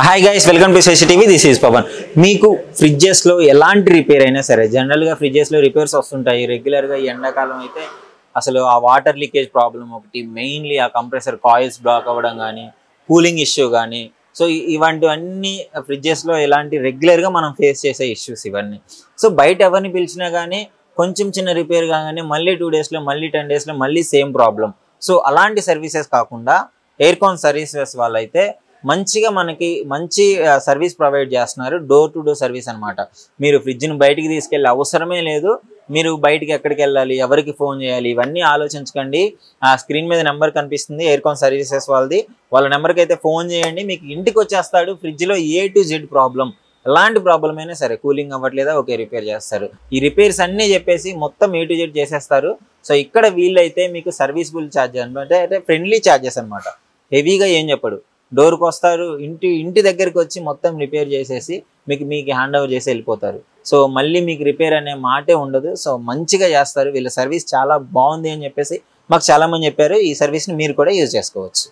Hi guys, welcome to Shashi TV. This is Pavan. మీకు ఫ్రిడ్జెస్లో ఎలాంటి రిపేర్ అయినా సరే, జనరల్గా ఫ్రిడ్జెస్లో రిపేర్స్ వస్తుంటాయి రెగ్యులర్గా. ఈ ఎండాకాలం అయితే అసలు ఆ వాటర్ లీకేజ్ ప్రాబ్లం ఒకటి, మెయిన్లీ ఆ కంప్రెసర్ కాయిల్స్ బ్లాక్ అవ్వడం కానీ, కూలింగ్ ఇష్యూ కానీ, సో ఇవంటివన్నీ ఫ్రిడ్జెస్లో ఎలాంటి రెగ్యులర్గా మనం ఫేస్ చేసే ఇష్యూస్ ఇవన్నీ. సో బయట ఎవరిని పిలిచినా కానీ కొంచెం చిన్న రిపేర్ కాగానే మళ్ళీ 2 డేస్లో, మళ్ళీ 10 డేస్లో మళ్ళీ సేమ్ ప్రాబ్లం. సో అలాంటి సర్వీసెస్ కాకుండా ఎయిర్కాన్ సర్వీసెస్ వాళ్ళైతే మంచిగా మనకి మంచి సర్వీస్ ప్రొవైడ్ చేస్తున్నారు. డోర్ టు డోర్ సర్వీస్ అనమాట. మీరు ఫ్రిడ్జ్ని బయటికి తీసుకెళ్ళే అవసరమే లేదు. మీరు బయటికి ఎక్కడికి వెళ్ళాలి, ఎవరికి ఫోన్ చేయాలి, ఇవన్నీ ఆలోచించకండి. ఆ స్క్రీన్ మీద నెంబర్ కనిపిస్తుంది, ఎయిర్కాన్ సర్వీసెస్ వాళ్ళది. వాళ్ళ నెంబర్కి అయితే ఫోన్ చేయండి, మీకు ఇంటికి వచ్చేస్తాడు. ఫ్రిడ్జ్లో A to Z ప్రాబ్లం, ఎలాంటి ప్రాబ్లం అయినా సరే, కూలింగ్ అవ్వట్లేదా, ఓకే రిపేర్ చేస్తారు. ఈ రిపేర్స్ అన్నీ చెప్పేసి మొత్తం A to Z చేసేస్తారు. సో ఇక్కడ వీళ్ళైతే మీకు సర్వీస్బుల్ ఛార్జ్ అనమాట, అంటే ఫ్రెండ్లీ ఛార్జెస్ అనమాట. హెవీగా ఏం చెప్పడు. డోర్కి వస్తారు, ఇంటి దగ్గరికి వచ్చి మొత్తం రిపేర్ చేసేసి మీకు హ్యాండ్ ఓవర్ చేసి వెళ్ళిపోతారు. సో మళ్ళీ మీకు రిపేర్ అనే మాటే ఉండదు. సో మంచిగా చేస్తారు. వీళ్ళ సర్వీస్ చాలా బాగుంది అని చెప్పేసి మాకు చాలామంది చెప్పారు. ఈ సర్వీస్ని మీరు కూడా యూజ్ చేసుకోవచ్చు.